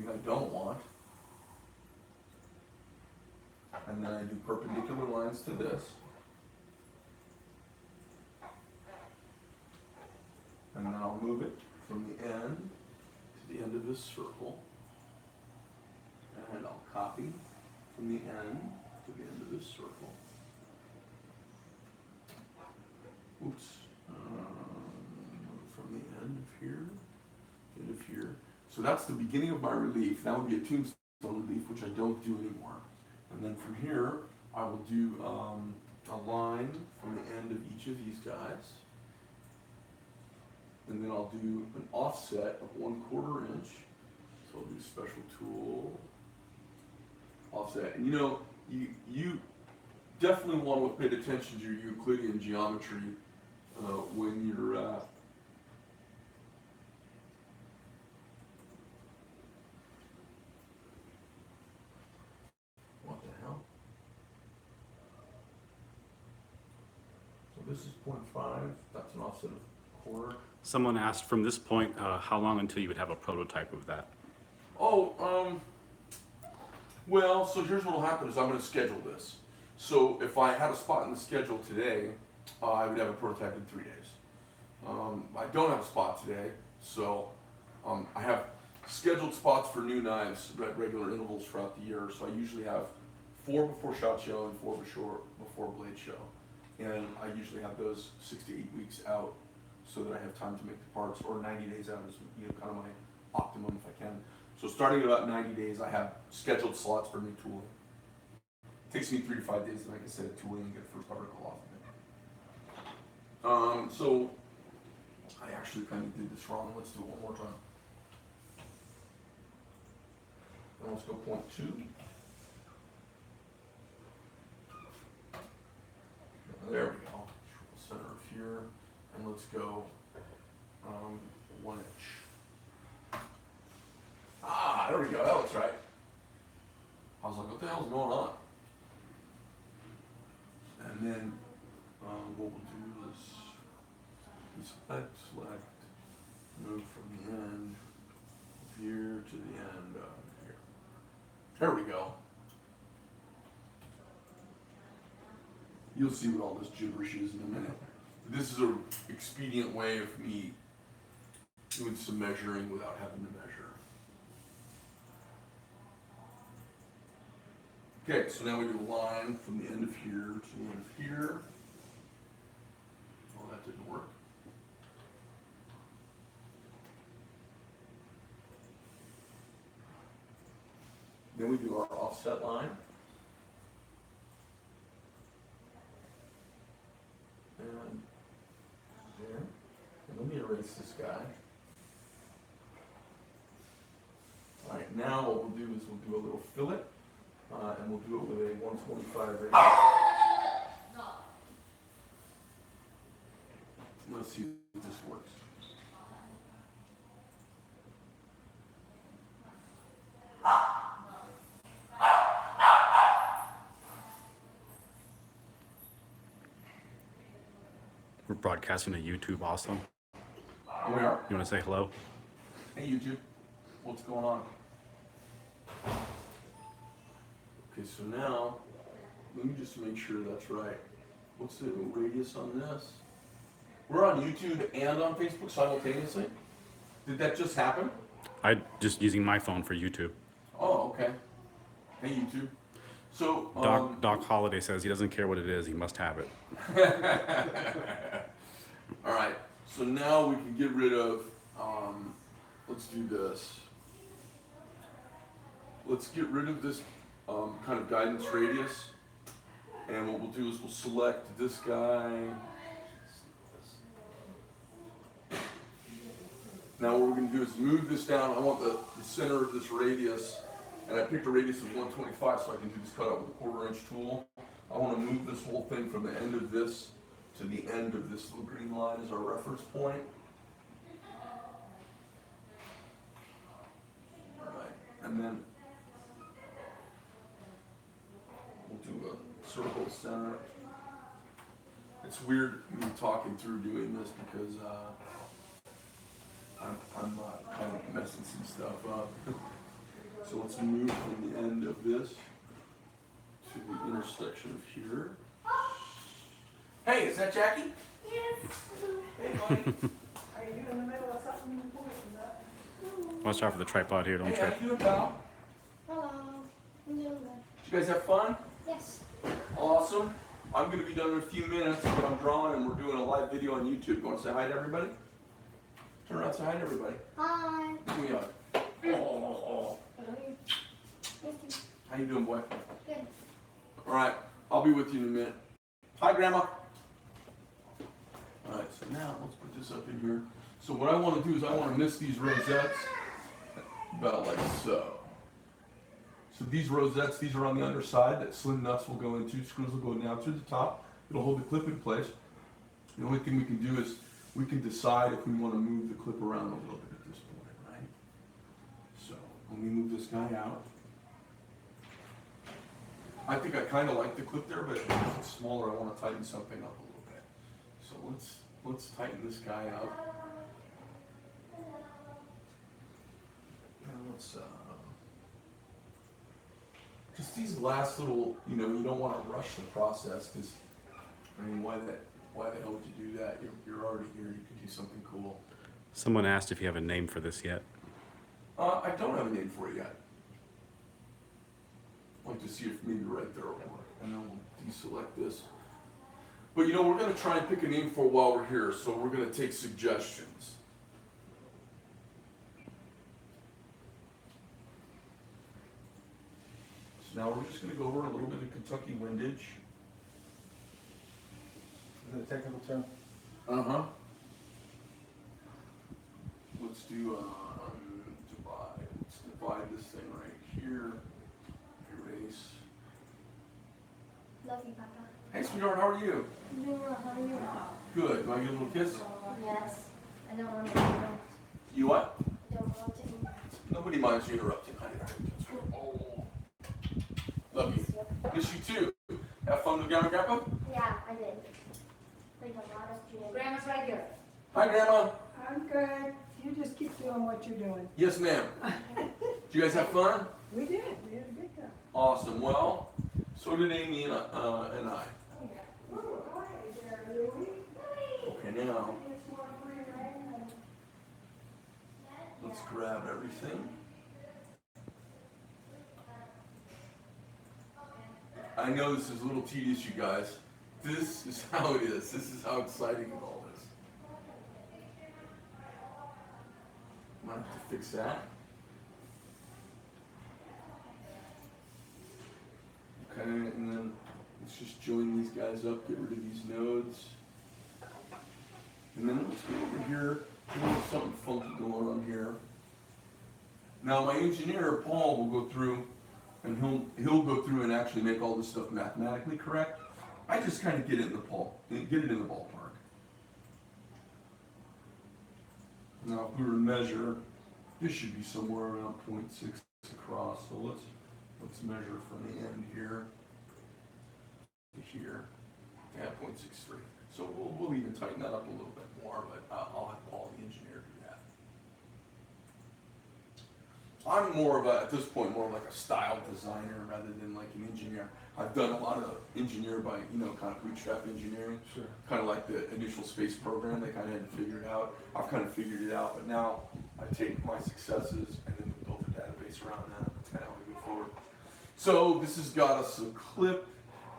anything I don't want. And then I do perpendicular lines to this. And then I'll move it from the end to the end of this circle. And I'll copy from the end to the end of this circle. Oops. From the end of here, end of here. So that's the beginning of my relief. That would be a tombstone relief, which I don't do anymore. And then from here, I will do a line from the end of each of these guys. And then I'll do an offset of 1/4 inch. So I'll do special tool, offset. And you know, you definitely want to pay attention to your Euclidean geometry when you're what the hell? So this is 0.5, that's an offset of 1/4. Someone asked from this point, how long until you would have a prototype of that? Oh, well, so here's what will happen is I'm going to schedule this. So if I had a spot in the schedule today, I would have a prototype in 3 days. I don't have a spot today, so I have scheduled spots for new knives at regular intervals throughout the year. So I usually have 4 before SHOT Show and 4 before Blade Show. And I usually have those 6 to 8 weeks out so that I have time to make the parts, or 90 days out is kind of my optimum if I can. So starting at about 90 days, I have scheduled slots for new tooling. It takes me 3 to 5 days, like I said, tooling and get the first article off of it. So I actually kind of did this wrong. Let's do it one more time. And let's go 0.2. There we go. Center of here, and let's go 1 inch. Ah, there we go. That looks right. I was like, what the hell's going on? And then what we'll do is select, move from the end of here to the end of here. There we go. You'll see what all this gibberish is in a minute. This is an expedient way of me doing some measuring without having to measure. Okay, so now we do a line from the end of here to the end of here. Oh, that didn't work. Then we do our offset line. And there. And let me erase this guy. All right, now what we'll do is we'll do a little fillet, and we'll do it with a 125 radius. Let's see if this works. We're broadcasting to YouTube also. We are. You want to say hello? Hey YouTube, what's going on? Okay, so now, let me just make sure that's right. What's the radius on this? We're on YouTube and on Facebook simultaneously? Did that just happen? I'm just using my phone for YouTube. Oh, okay. Hey YouTube. So, Doc Holliday says he doesn't care what it is, he must have it. all right, so now we can get rid of, let's do this. Let's get rid of this kind of guidance radius. And what we'll do is we'll select this guy. Now what we're going to do is move this down. I want the center of this radius, and I picked a radius of 125 so I can do this cutout with a 1/4 inch tool. I want to move this whole thing from the end of this to the end of this little green line as our reference point. All right, and then we'll do a circle center. It's weird me talking through doing this because I'm kind of messing some stuff up. So let's move from the end of this to the intersection of here. Hey, is that Jackie? Yes. Hey, buddy. Are you in the middle of something important? Watch out for the tripod here, don't Hey, how trip. you doing, pal? Hello. I'm doing good. Did you guys have fun? Yes. Awesome. I'm going to be done in a few minutes, but I'm drawing and we're doing a live video on YouTube. You want to say hi to everybody? Turn around and say hi to everybody. Hi. Give me a hug. Oh. How you doing, boy? Good. All right, I'll be with you in a minute. Hi, Grandma. All right, so now let's put this up in here. So what I want to do is I want to mist these rosettes about like so. So these rosettes, these are on the underside that slim nuts will go into. Screws will go down through the top. It'll hold the clip in place. The only thing we can do is we can decide if we want to move the clip around a little bit at this point, right? So let me move this guy out. I think I kind of like the clip there, but if it's smaller, I want to tighten something up a little bit. So let's tighten this guy up. And let's just these last little, you don't want to rush the process because, I mean, why the hell would you do that? You're already here. You could do something cool. Someone asked if you have a name for this yet. I don't have a name for it yet. I'd like to see if maybe right there will work, and then we'll deselect this. But we're going to try and pick a name for it while we're here, so we're going to take suggestions. So now we're just going to go over a little bit of Kentucky windage. Is it a technical term? Uh-huh. Let's do divide. Let's divide this thing right here. Erase. Love you, Papa. Hey, sweetheart, how are you? I'm doing well. How are you? Good. Do I get a little kiss? Yes. I don't want to interrupt. You what? I don't want to interrupt. Nobody minds you interrupting, honey. Oh. Love you. Miss you too. Have fun with Grandma and Grandpa? Yeah, I did. Played a lot of games. Grandma's right here. Hi, Grandma. I'm good. You just keep doing what you're doing. Yes, ma'am. Did you guys have fun? We did. We had a good time. Awesome. Well, so did Amy and I. Okay, now let's grab everything. I know this is a little tedious, you guys. This is how it is. This is how exciting it all is. I'm gonna have to fix that. Okay, and then let's just join these guys up, get rid of these nodes. And then let's go over here. There's something funky going on here. Now my engineer, Paul, will go through and he'll go through and actually make all this stuff mathematically correct. I just kind of get it in the ballpark. Now if we were to measure, this should be somewhere around 0.6 across. So let's measure from the end here to here. Yeah, 0.63. So we'll even tighten that up a little bit more, but I'll have Paul, the engineer, do that. I'm more of at this point, more of like a style designer rather than like an engineer. I've done a lot of engineer by, kind of bootstrap engineering. Sure. Kind of like the initial space program, they kind of hadn't figured out. I've kind of figured it out, but now I take my successes and then build a database around that. That's kind of how we move forward. So this has got us a clip,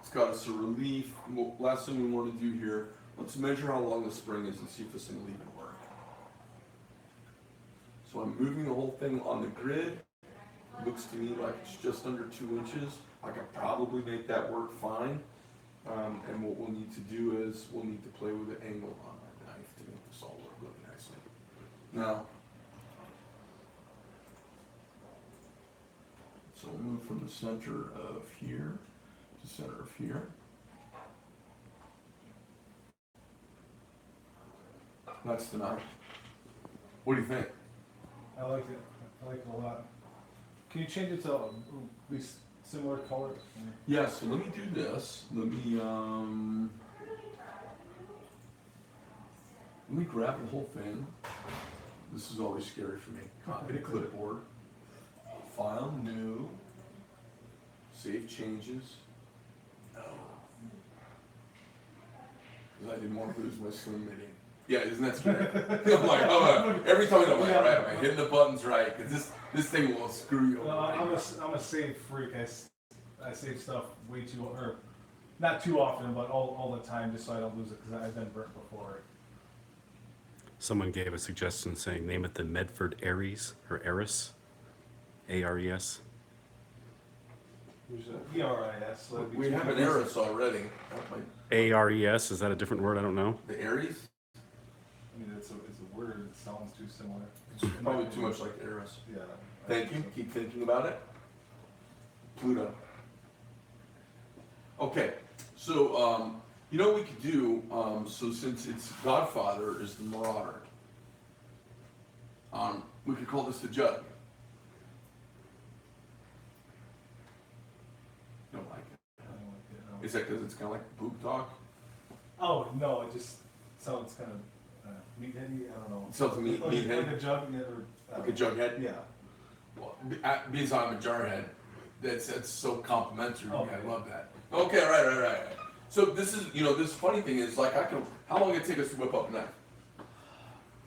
it's got us a relief. Last thing we want to do here, let's measure how long the spring is and see if this thing will even work. So I'm moving the whole thing on the grid. Looks to me like it's just under 2 inches. I could probably make that work fine. And what we'll need to do is we'll need to play with the angle on our knife to make this all work really nicely. Now, so we'll move from the center of here to center of here. That's the knife. What do you think? I like it. I like it a lot. Can you change it to at least similar colors? Yeah, so let me do this. Let me grab the whole thing. This is always scary for me. Copy the clipboard. File new. Save changes. No. Because I didn't want to lose my Slim Mini. Yeah, isn't that scary? I'm like, oh, every time I'm like, all right, am I hitting the buttons right? Because this thing will screw you. No, I'm a save freak. I save stuff way too, or not too often, but all the time, just so I don't lose it, because I've been burnt before. Someone gave a suggestion saying name it the Medford Aries or Aris, A-R-E-S. ERIS. So We have an Eris already. That might- A-R-E-S, is that a different word? I don't know. The Aries? I mean, it's a word. It sounds too similar. It's probably too much like Eris. Yeah. Thank you. Keep thinking about it. Pluto. Okay, so you know what we could do? So since it's Godfather is the Marauder, we could call this the Jug. Don't like it. I don't like it, no. Is that because it's kind of like boob talk? Oh no, it just sounds kind of meatheady. I don't know. Something Like meathead? a jug, yeah, or Like a jughead? Yeah. Well, because I'm a jarhead, that's so complimentary. Okay. I love that. Okay, right. So this is, this funny thing is like how long did it take us to whip up a knife?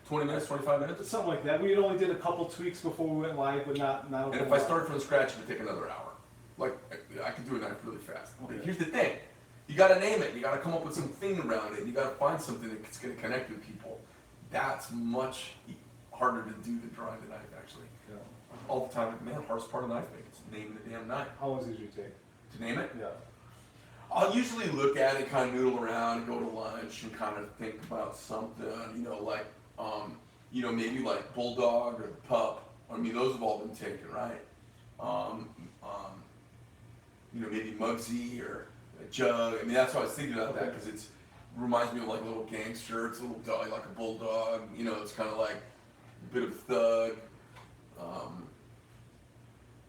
20 minutes, 25 minutes? Something like that. We had only did a couple tweaks before we went live, but not. And if I start from scratch, it would take another hour. Like, I can do a knife really fast. Okay. Here's the thing. You gotta name it. You gotta come up with some thing around it. You gotta find something that's gonna connect with people. That's much harder to do than drawing the knife, actually. Yeah. All the time, man, hardest part of knife making is naming the damn knife. How long does it usually take? To name it? Yeah. I'll usually look at it, kind of noodle around, go to lunch, and kind of think about something, like, maybe like Bulldog or the Pup. I mean, those have all been taken, right? Maybe Muggsy or a Jug. I mean, that's why I was thinking about that, because it reminds me of like a little gangster. It's a little dog, like a bulldog. It's kind of like a bit of a thug.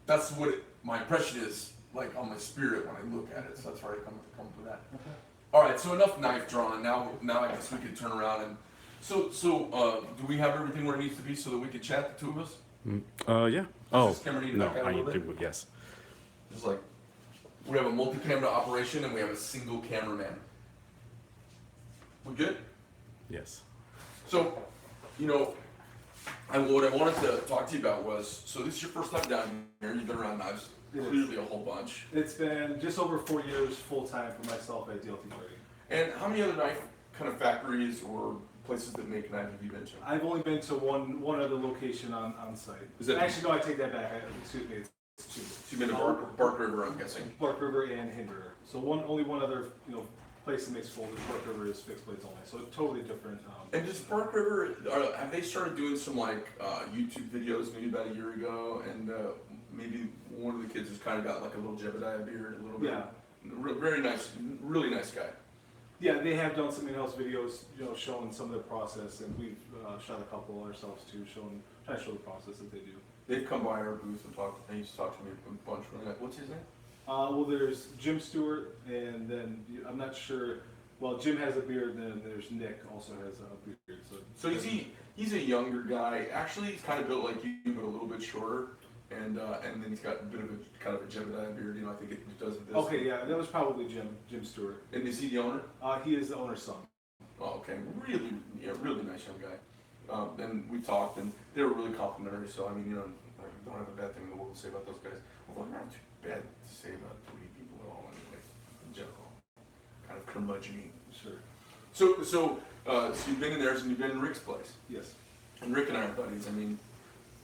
That's what my impression is like on my spirit when I look at it. So that's where I come up with that. Okay. All right, so enough knife drawing. Now I guess we could turn around and so do we have everything where it needs to be so that we could chat, the two of us? Yeah. Oh, this camera need to no, back out a I little do, yes. It's like we have a multi-camera operation and we have a single cameraman. We good? Yes. So, what I wanted to talk to you about was, so this is your first time down here. You've been around knives It is. clearly a whole bunch. It's been just over 4 years full time for myself at DLT Trading. And how many other knife kind of factories or places that make knives have you been to? I've only been to one other location on site. Is that- Actually, no, I take that back. Excuse me, it's two. So you've been to Bark River, I'm guessing. Bark River and Hinderer. So only one other place that makes folders. Bark River is fixed blades only. So totally different. And does Bark River, have they started doing some YouTube videos maybe about a year ago? And maybe one of the kids has kind of got like a little Jebediah beard, a little bit. Yeah. Very nice, really nice guy. Yeah, they have done some in-house videos, showing some of the process, and we've shot a couple ourselves too, trying to show the process that they do. They've come by our booth and talked. They used to talk to me a bunch. What's his name? Well, there's Jim Stewart, and then I'm not sure. Well, Jim has a beard, and then there's Nick also has a beard. So he's a younger guy. Actually, he's kind of built like you, but a little bit shorter. And then he's got a bit of a kind of a Jebediah beard. I think it does this. Okay, yeah, that was probably Jim Stewart. And is he the owner? He is the owner's son. Oh, okay. Really nice young guy. And we talked, and they were really complimentary. So I mean, I don't have a bad thing in the world to say about those guys. Well, not too bad to say about three people at all, anyway. In general, kind of curmudgeon-y. Sure. So you've been in theirs, and you've been in Rick's place. Yes. And Rick and I are buddies. I mean,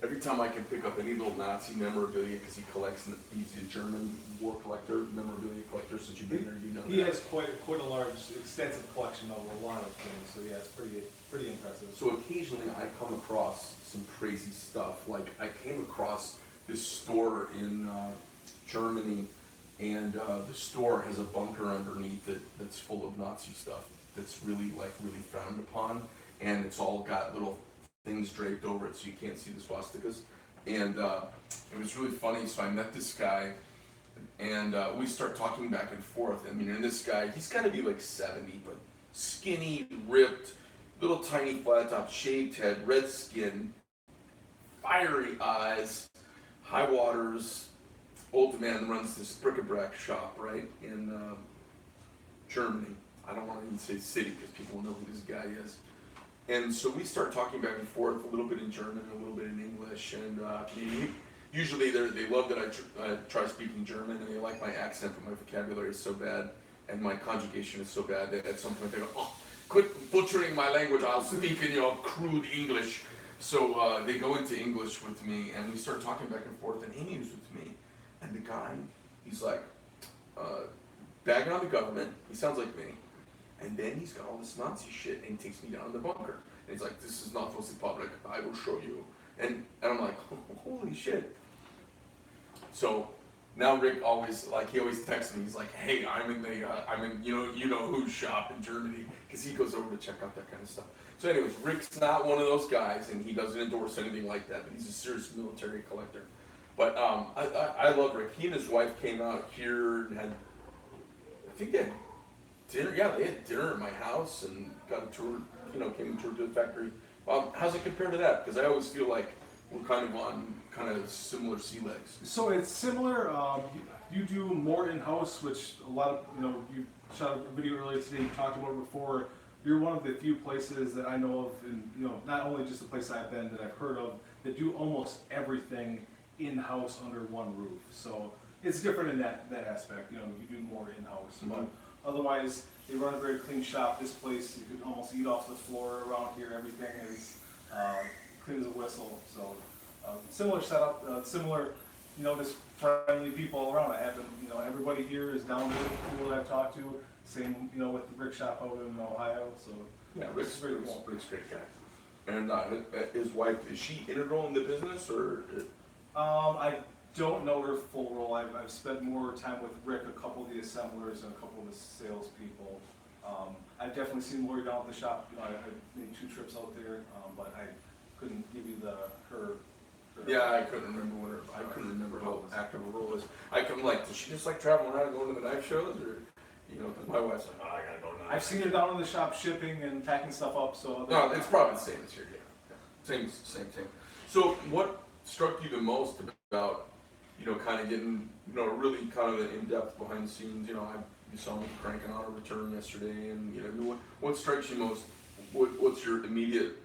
every time I can pick up any little Nazi memorabilia, because he collects, he's a German war collector, memorabilia collector. Since you've been there, you know. He has quite a large, extensive collection of a lot of things. So yeah, it's pretty impressive. So occasionally I come across some crazy stuff. Like I came across this store in Germany, and the store has a bunker underneath it that's full of Nazi stuff that's really frowned upon, and it's all got little things draped over it so you can't see the swastikas. And it was really funny. So I met this guy, and we start talking back and forth. I mean, and this guy, he's got to be like 70, but skinny, ripped, little tiny flat top, shaved head, red skin, fiery eyes, High Waters, old man runs this bric-a-brac shop, right, in Germany. I don't want to even say city because people will know who this guy is. And so we start talking back and forth, a little bit in German, a little bit in English, and usually they love that I try speaking German, and they like my accent, but my vocabulary is so bad, and my conjugation is so bad that at some point they go, oh, quit butchering my language, I'll speak in your crude English. So they go into English with me, and we start talking back and forth, and Amy was with me, and the guy, he's like, bagging on the government, he sounds like me. And then he's got all this Nazi shit, and he takes me down in the bunker. And he's like, this is not for the public, I will show you. And I'm like, holy shit. So now Rick always, like, he always texts me, he's like, hey, I'm in you know whose shop in Germany, because he goes over to check out that kind of stuff. So anyways, Rick's not one of those guys, and he doesn't endorse anything like that, but he's a serious military collector. But I love Rick. He and his wife came out here and had, I think they had dinner, yeah, they had dinner at my house and got a tour, came and toured the factory. How's it compared to that? Because I always feel like we're kind of on kind of similar sea legs. So it's similar. You do more in-house, which a lot of, you shot a video earlier today, you talked about it before. You're one of the few places that I know of, and not only just the place I've been that I've heard of, that do almost everything in-house under one roof. So it's different in that aspect. You do more in-house. Mm-hmm. But otherwise, they run a very clean shop. This place, you could almost eat off the floor around here. Everything is clean as a whistle. So similar setup, similar, just friendly people all around. I have, everybody here is down with people that I've talked to. Same, with the brick shop out in Ohio. So yeah, Rick's a great guy. And his wife, is she integral in the business, or? I don't know her full role. I've spent more time with Rick, a couple of the assemblers, and a couple of the salespeople. I've definitely seen Lori down at the shop. I made 2 trips out there, but I couldn't give you her. Yeah, I couldn't remember how active a role is. I'm like, does she just like traveling around and going to the knife shows, or, because my wife's like, oh, I gotta go to the knife. I've seen her down in the shop shipping and packing stuff up, so. No, it's probably the same as here, yeah. Same thing. So what struck you the most about, kind of getting, really kind of the in-depth behind the scenes, you saw me cranking out a return yesterday, and, what strikes you most, what's your immediate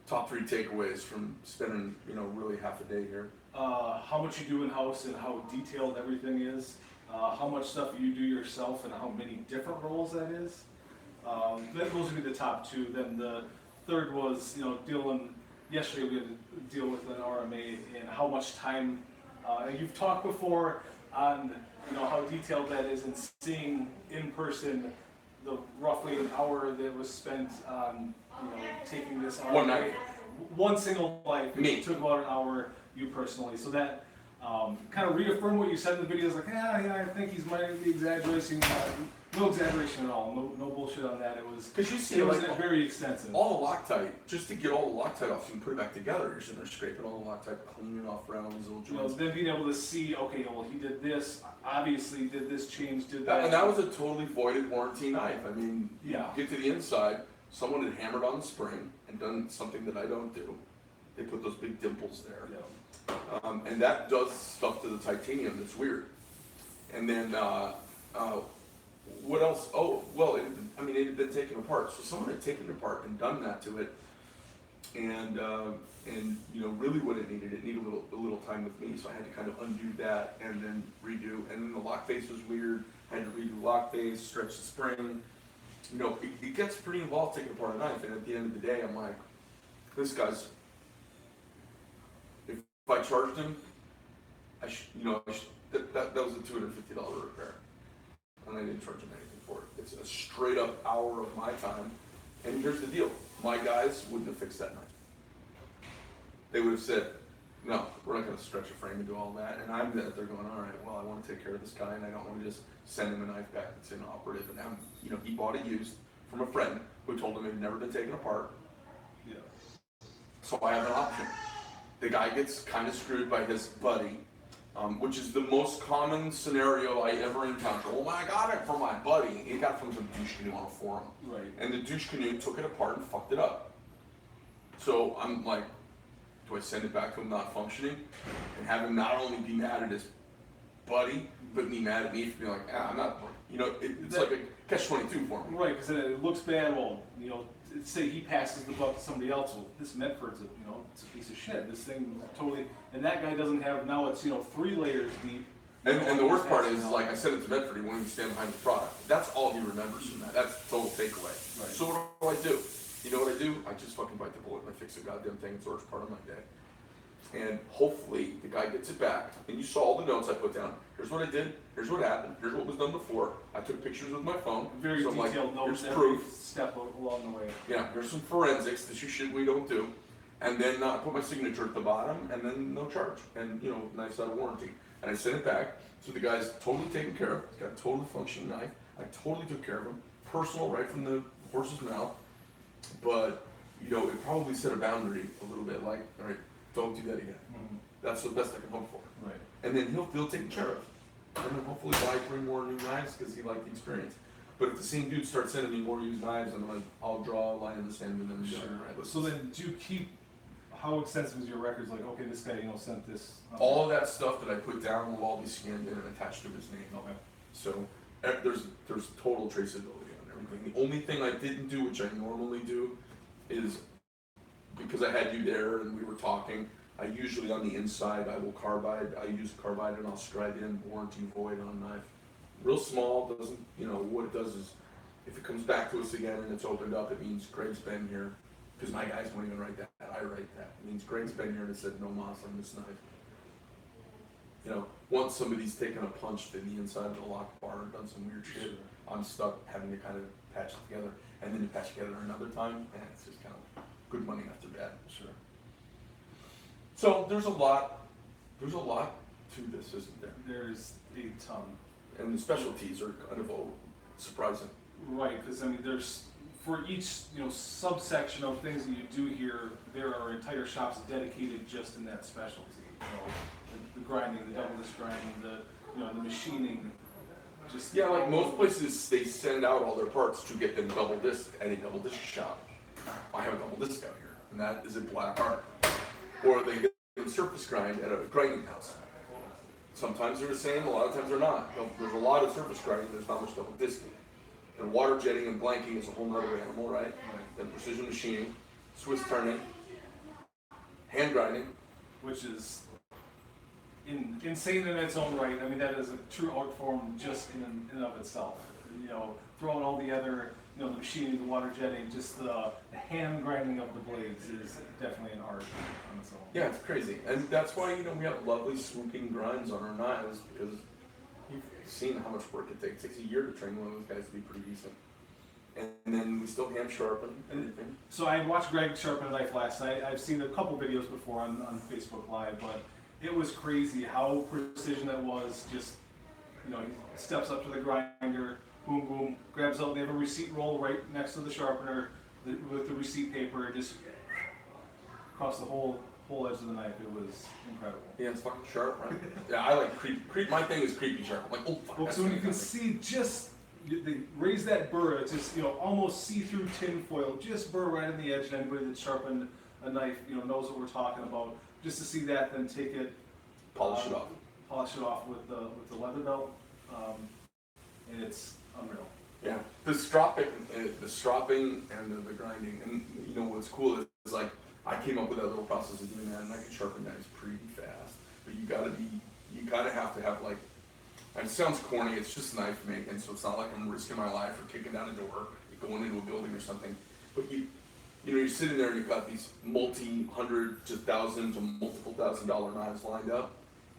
top 3 takeaways from spending, really half a day here? How much you do in-house and how detailed everything is, how much stuff you do yourself and how many different roles that is. Those would be the top 2. Then the third was, yesterday we had to deal with an RMA and how much time, you've talked before on, how detailed that is, and seeing in person the roughly an hour that was spent on, taking this RMA. One night. One single life. Me. It took about an hour, you personally. So that kind of reaffirmed what you said in the videos, like, I think he's might be exaggerating. No exaggeration at all. No bullshit on that. It was. Because you see, it was like, very extensive. all the Loctite, just to get all the Loctite off, you can put it back together. You're sitting there scraping all the Loctite, cleaning off around these little joints. Then being able to see, okay, well, he did this, obviously did this change, did that. And that was a totally voided warranty knife. I mean, Yeah. you get to the inside, someone had hammered on the spring and done something that I don't do. They put those big dimples there. Yeah. And that does stuff to the titanium that's weird. And then, what else? Oh, well, it had been taken apart. So someone had taken it apart and done that to it. And really what it needed a little time with me. So I had to kind of undo that and then redo. And then the lock face was weird. I had to redo the lock face, stretch the spring. It gets pretty involved taking apart a knife. And at the end of the day, I'm like, this guy's, if I charged him, that was a $250 repair. And I didn't charge him anything for it. It's a straight up hour of my time. And here's the deal. My guys wouldn't have fixed that knife. They would have said, no, we're not going to stretch a frame and do all that. And I'm there, they're going, all right, well, I want to take care of this guy, and I don't want to just send him a knife back that's inoperative. And now, he bought it used from a friend who told him it had never been taken apart. Yeah. So I have an option. The guy gets kind of screwed by his buddy, which is the most common scenario I ever encounter. Oh, I got it from my buddy. He got it from some douche canoe on a forum. Right. And the douche canoe took it apart and fucked it up. So I'm like, Do I send it back to him not functioning and have him not only be mad at his buddy, but be mad at me for being like, I'm not, it's like a catch-22 for me. Right, because then it looks bad. Well, say he passes the buck to somebody else. Well, this Medford's it's a piece of shit. This thing totally, and that guy doesn't have, now it's 3 layers deep. And the worst part is, like I said it to Medford, he won't even stand behind the product. That's all he remembers from that. That's total takeaway. Right. So what do? You know what I do? I just fucking bite the bullet and I fix the goddamn thing. It's the worst part of my day. And hopefully the guy gets it back. And you saw all the notes I put down. Here's what I did. Here's what happened. Here's what was done before. I took pictures with my phone. Very So I'm like, detailed notes, here's every proof. step along the way. Yeah, here's some forensics. This is shit we don't do. And then I put my signature at the bottom, and then no charge. And knives out of warranty. And I sent it back. So the guy's totally taken care of. He's got a totally functioning knife. I totally took care of him. Personal, right from the horse's mouth. But it probably set a boundary a little bit. Like, all right, don't do that again. Mm-hmm. That's the best I can hope for. Right. And then he'll feel taken care of. And then hopefully buy 3 more new knives because he liked the experience. But if the same dude starts sending me more used knives, I'll draw a line in the sand and then Sure. right. So then, do you keep? How extensive is your records? Like, okay, this guy sent this. All of that stuff that I put down will all be scanned in and attached to his name. Okay. So there's total traceability on everything. The only thing I didn't do, which I normally do, is because I had you there and we were talking, I usually on the inside I will carbide. I use carbide and I'll scribe in warranty void on knife. Real small, doesn't what it does is if it comes back to us again and it's opened up, it means Greg's been here. Because my guys won't even write that. I write that. It means Greg's been here and said no moss on this knife. Once somebody's taken a punch in the inside of the lock bar and done some weird shit, I'm stuck having to kind of patch it together. And then you patch together another time, and it's just kind of good money after bad. Sure. So there's a lot to this, isn't there? There's a ton. And the specialties are kind of surprising. Right, because there's for each subsection of things that you do here, there are entire shops dedicated just in that specialty. The grinding, the double disc grinding, the machining. Just Yeah, like most places, they send out all their parts to get them double disc at a double disc shop. I have a double disc out here, and that is a black art. Or they get them surface grind at a grinding house. Sometimes they're the same, a lot of times they're not. There's a lot of surface grinding, there's not much double discing. And water jetting and blanking is a whole nother animal, right? Then precision machining, Swiss turning, hand grinding. which is insane in its own right. I mean, that is a true art form just in and of itself. Throwing all the other, the machining, the water jetting, just the hand grinding of the blades is definitely an art on its own. Yeah, it's crazy. And that's why, we have lovely swooping grinds on our knives, because you've seen how much work it takes. It takes a year to train one of those guys to be pretty decent. And then we still hand sharpen everything. So I watched Greg sharpen a knife last night. I've seen a couple videos before on Facebook Live, but it was crazy how precision that was. Just, he steps up to the grinder, boom, boom, grabs out. They have a receipt roll right next to the sharpener with the receipt paper, just across the whole edge of the knife. It was incredible. Yeah, it's fucking sharp, right? Yeah, I like creep. My thing is creepy sharp. I'm like, oh fuck. Well, so when you can see they raise that burr, it's just, almost see-through tin foil, just burr right in the edge, and anybody that's sharpened a knife, knows what we're talking about. Just to see that, then take it, Polish it off. Polish it off with the leather belt, and it's unreal. Yeah, the stropping and the grinding, and what's cool is like I came up with that little process of doing that, and I can sharpen knives pretty fast. But you gotta have to have like, and it sounds corny, it's just knife making, so it's not like I'm risking my life or kicking down a door, going into a building or something. But you're sitting there and you've got these multi-hundred to thousand to multiple $1,000 knives lined up,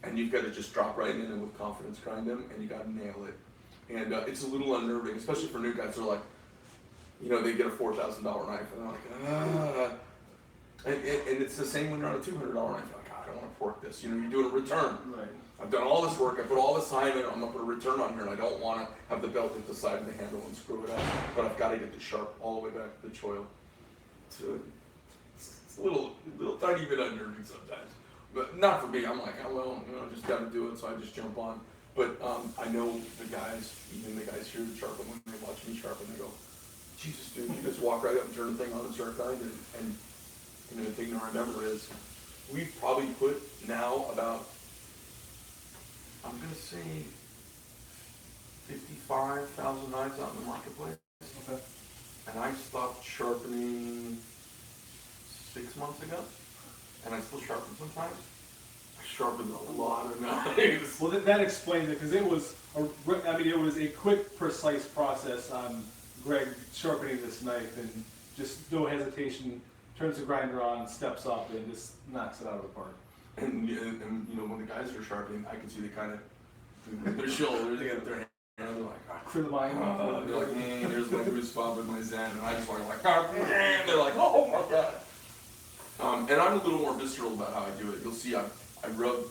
and you've got to just drop right in and with confidence grind them, and you got to nail it. And it's a little unnerving, especially for new guys. They're like, they get a $4,000 knife, and they're like, and it's the same when you're on a $200 knife. You're like, I don't want to fork this. You're doing a return. Right. I've done all this work, I put all this time in, I'm gonna put a return on here, and I don't wanna have the belt at the side of the handle and screw it up, but I've gotta get the sharp all the way back to the choil. So it's a little tiny bit unnerving sometimes, but not for me. I'm like, oh well, just gotta do it, so I just jump on. But I know the guys, even the guys here that sharpen, when they watch me sharpen, they go, Jesus dude, you just walk right up and turn the thing on and start grinding, and the thing to remember is, we've probably put now about, I'm gonna say 55,000 knives out in the marketplace. Okay. And I stopped sharpening 6 months ago, and I still sharpen sometimes. I sharpened a lot of knives. Well, that explains it, because it was, it was a quick, precise process on Greg sharpening this knife, and just no hesitation, turns the grinder on, steps up, and just knocks it out of the park. And you know, when the guys are sharpening, I can see they kind of, their shoulders, they got their hands, they're like, For the mind. they're like, there's my goosebump and my zen, and I just want to like, they're like, oh my god. And I'm a little more visceral about how I do it. You'll see I rub,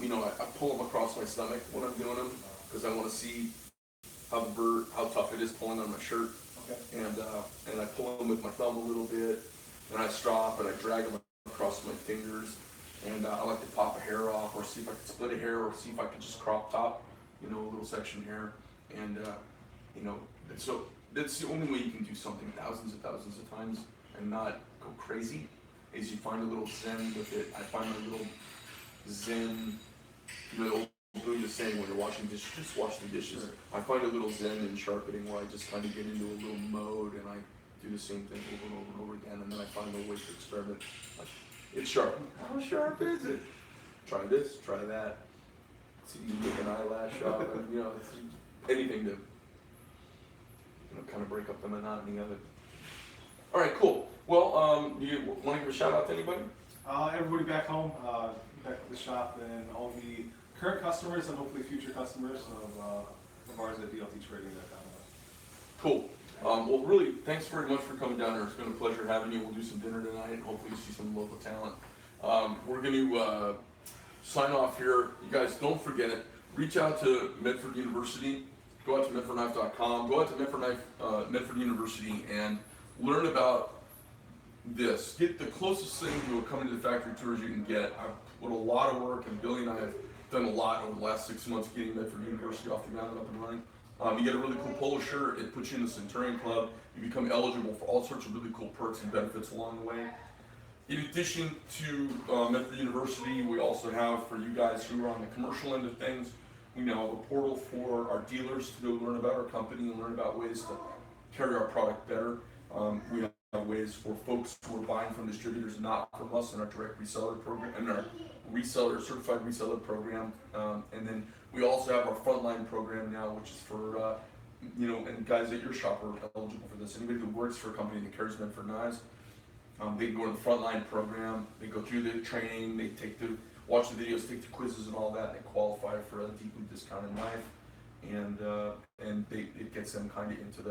you know, I pull them across my stomach when I'm doing them, because I want to see how tough it is pulling on my shirt. Okay. And I pull them with my thumb a little bit, and I stop and I drag them across my fingers, and I like to pop a hair off, or see if I can split a hair, or see if I can just crop top, you know, a little section here, and you know, and so that's the only way you can do something thousands of times and not go crazy, is you find a little zen with it. I find a little zen, you know, the old Buddha saying when you're washing dishes, just wash the dishes. I find a little zen in sharpening where I just kind of get into a little mode and I do the same thing over and over and over again, and then I find a way to experiment. Like, it's sharp. How sharp is it? Try this, try that. See, you make an eyelash off, and you know, it's anything to, you know, kind of break up the monotony of it. All right, cool. Well, do you want to give a shout out to anybody? Everybody back home, back at the shop, and all the current customers and hopefully future customers of ours at DLTtrading.com. Cool. Well, really, thanks very much for coming down here. It's been a pleasure having you. We'll do some dinner tonight and hopefully see some local talent. We're going to sign off here. You guys, don't forget it. Reach out to Medford University. Go out to medfordknife.com. Go out to Medford University and learn about this. Get the closest thing to a coming to the factory tours you can get. I've put a lot of work, and Billy and I have done a lot over the last 6 months getting Medford University off the ground and up and running. You get a really cool polo shirt. It puts you in the Centurion Club. You become eligible for all sorts of really cool perks and benefits along the way. In addition to Medford University, we also have, for you guys who are on the commercial end of things, we now have a portal for our dealers to go learn about our company and learn about ways to carry our product better. We have ways for folks who are buying from distributors, not from us, in our direct reseller program, and our certified reseller program. And then we also have our frontline program now, which is for you know, and guys at your shop are eligible for this. Anybody who works for a company that carries Medford knives, they can go to the frontline program. They go through the training. They watch the videos, take the quizzes and all that, and they qualify for a deeply discounted knife. And it gets them kind of into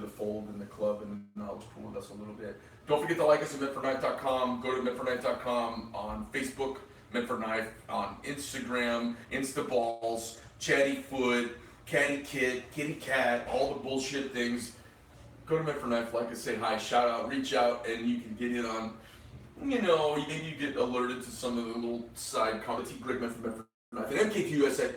the fold and the club and the knowledge pool with us a little bit. Don't forget to like us at medfordknife.com. Go to medfordknife.com on Facebook, Medford Knife, on Instagram, Instaballs, Chatty Foot, Catty Kid, Kitty Cat, all the bullshit things. Go to Medford Knife, like us, say hi, shout out, reach out, and you can get in on, you know, maybe you get alerted to some of the little side comments. Greg Medford Knife and MK2USA.